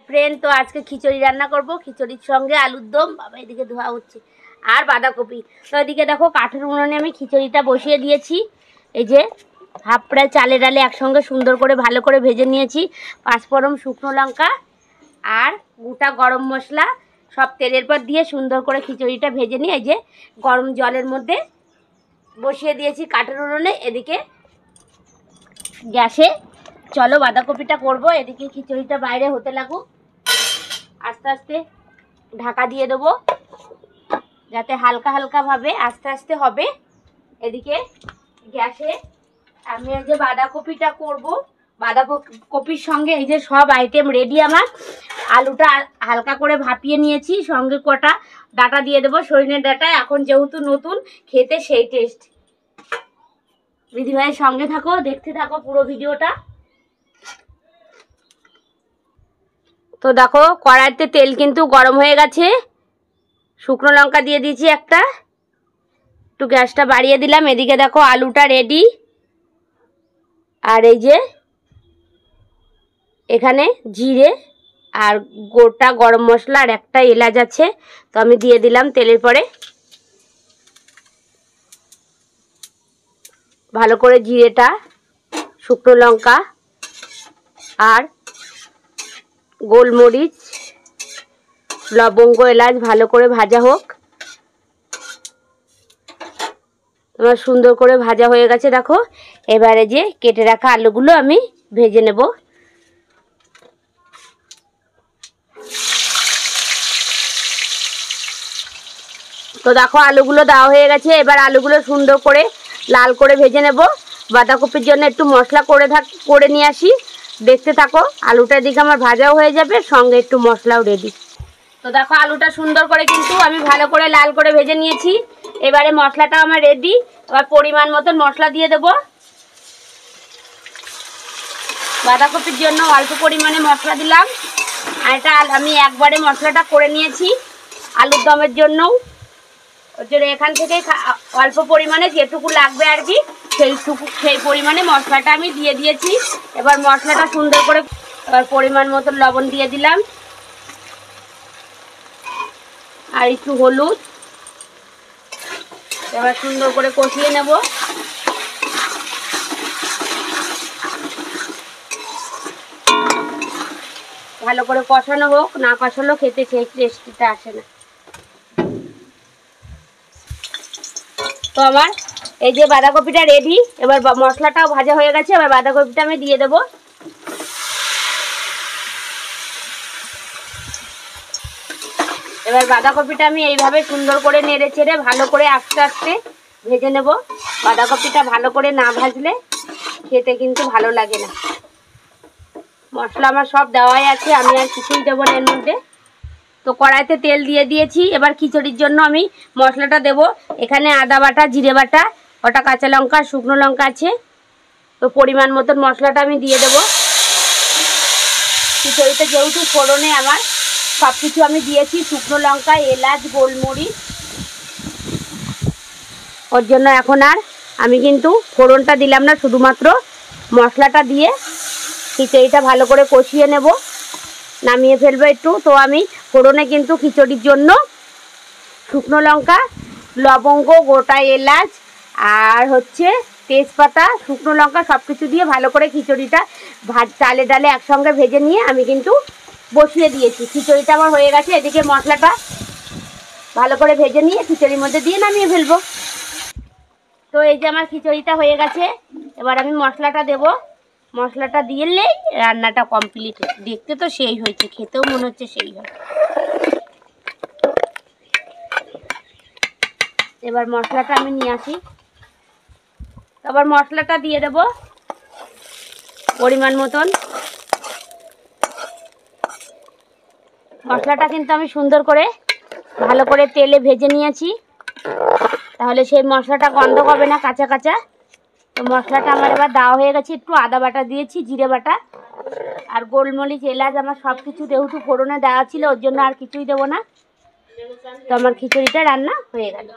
Friend, তো আজকে খিচুড়ি রান্না করব। খিচুড়ির সঙ্গে আলুর দম, বাবা এদিকে ধোয়া হচ্ছে, আর বাঁধাকপি। তো এদিকে দেখো কাঠের উনুনে আমি খিচুড়িটা বসিয়ে দিয়েছি। এই যে হাফ প্রায় চালে ডালে একসঙ্গে সুন্দর করে ভালো করে ভেজে নিয়েছি। পাঁচফোড়ন, শুকনো লঙ্কা আর গোটা গরম মশলা সব তেলের পর দিয়ে সুন্দর করে খিচুড়িটা ভেজে নিয়ে এই যে গরম জলের মধ্যে বসিয়ে দিয়েছি কাঠের উনুনে। এদিকে গ্যাসে চলো বাঁধাকপিটা করব, এদিকে খিচুড়িটা বাইরে হতে লাগুক। আস্তে আস্তে ঢাকা দিয়ে দেবো যাতে হালকা হালকাভাবে আস্তে আস্তে হবে। এদিকে গ্যাসে আমি এই যে বাঁধাকপিটা করব, বাঁধাকপির সঙ্গে এই যে সব আইটেম রেডি আমার। আলুটা হালকা করে ভাপিয়ে নিয়েছি, সঙ্গে কটা ডাঁটা দিয়ে দেবো, সজনের ডাঁটা। এখন যেহেতু নতুন, খেতে সেই টেস্ট। দিদিভাইয়ের সঙ্গে থাকো, দেখতে থাকো পুরো ভিডিওটা। তো দেখো কড়াইতে তেল কিন্তু গরম হয়ে গেছে, শুকনো লঙ্কা দিয়ে দিয়েছি একটা, একটু গ্যাসটা বাড়িয়ে দিলাম। এদিকে দেখো আলুটা রেডি। আর এই যে এখানে জিরে আর গোটা গরম মশলা আর একটা এলাচ আছে, তো আমি দিয়ে দিলাম তেলের পরে। ভালো করে জিরেটা, শুকনো লঙ্কা আর গোলমরিচ, লবঙ্গ, এলাচ ভালো করে ভাজা হোক। আমার সুন্দর করে ভাজা হয়ে গেছে দেখো। এবারে যে কেটে রাখা আলুগুলো আমি ভেজে নেব। তো দেখো আলুগুলো দেওয়া হয়ে গেছে। এবার আলুগুলো সুন্দর করে লাল করে ভেজে নেব। বাঁধাকপির জন্য একটু মশলা করে নিয়ে আসি, দেখতে থাকো। আলুটার দিকে আমার ভাজাও হয়ে যাবে, সঙ্গে একটু মশলাও রেডি। তো দেখো আলুটা সুন্দর করে কিন্তু আমি ভালো করে লাল করে ভেজে নিয়েছি। এবারে মশলাটা আমার রেডি। এবার পরিমাণ মতন মশলা দিয়ে দেবো। বাঁধাকপির জন্য অল্প পরিমাণে মশলা দিলাম। আর এটা আমি একবারে মশলাটা করে নিয়েছি আলুর দমের জন্যও। ওর জন্য এখান থেকে অল্প পরিমাণে যেটুকু লাগবে আর কি সেই পরিমাণে মশলাটা আমি দিয়ে দিয়েছি। এবার মশলাটা সুন্দর করে পরিমাণ মতন লবণ দিয়ে দিলাম, আর একটু হলুদ। এবার সুন্দর করে কষিয়ে নেব। ভালো করে কষানো হোক, না কষানো খেতে সেই টেস্টিটা আসে না। তো আমার এই যে বাঁধাকপিটা রেডি। এবার মশলাটাও ভাজা হয়ে গেছে। এবার বাঁধাকপিটা আমি দিয়ে দেবো। এবার বাঁধাকপিটা আমি এইভাবে সুন্দর করে নেড়ে চেড়ে ভালো করে আস্তে আস্তে ভেজে নেব। বাঁধাকপিটা ভালো করে না ভাজলে খেতে কিন্তু ভালো লাগে না। মশলা আমার সব দেওয়াই আছে, আমি আর কিছুই দেবো না এর মধ্যে। তো কড়াইতে তেল দিয়ে দিয়েছি। এবার খিচুড়ির জন্য আমি মশলাটা দেব। এখানে আদা বাটা, জিরে বাটা, ওটা কাঁচা লঙ্কা, শুকনো লঙ্কা আছে। তো পরিমাণ মতন মশলাটা আমি দিয়ে দেব। খিচুড়িতে যেহেতু ফোড়নে আমার সব কিছু আমি দিয়েছি, শুকনো লঙ্কা, এলাচ, গোলমরিচ, ওর জন্য এখন আর আমি কিন্তু ফোড়নটা দিলাম না, শুধুমাত্র মশলাটা দিয়ে খিচুড়িটা ভালো করে কষিয়ে নেব, নামিয়ে ফেলবো একটু। তো আমি ফোড়নে কিন্তু খিচুড়ির জন্য শুকনো লঙ্কা, লবঙ্গ, গোটা এলাচ আর হচ্ছে তেজপাতা, শুকনো লঙ্কা সব কিছু দিয়ে ভালো করে খিচুড়িটা চালে ডালে একসঙ্গে ভেজে নিয়ে আমি কিন্তু বসিয়ে দিয়েছি। খিচুড়িটা আমার হয়ে গেছে। এদিকে মশলাটা ভালো করে ভেজে নিয়ে খিচুড়ির মধ্যে দিয়ে নামিয়ে ফেলবো। তো এই যে আমার খিচুড়িটা হয়ে গেছে। এবার আমি মশলাটা দেব। মশলাটা দিলেই রান্নাটা কমপ্লিট। দেখতে তো সেই হয়েছে, খেতেও মনে হচ্ছে সেই হয়। এবার মশলাটা আমি নিয়ে আসি। আবার মশলাটা দিয়ে দেব পরিমাণ মতন। মশলাটা কিন্তু আমি সুন্দর করে ভালো করে তেলে ভেজে নিয়েছি, তাহলে সেই মশলাটা গন্ধ হবে না, কাঁচা কাঁচা। তো মশলাটা আমার এবার দেওয়া হয়ে গেছে। একটু আদা বাটা দিয়েছি, জিরে বাটা আর গোলমরিচ, এলাচ আমার সব কিছু যেহেতু ফোড়নে দেওয়া ছিল, ওর জন্য আর কিছুই দেবো না। তো আমার খিচুড়িটা রান্না হয়ে গেল।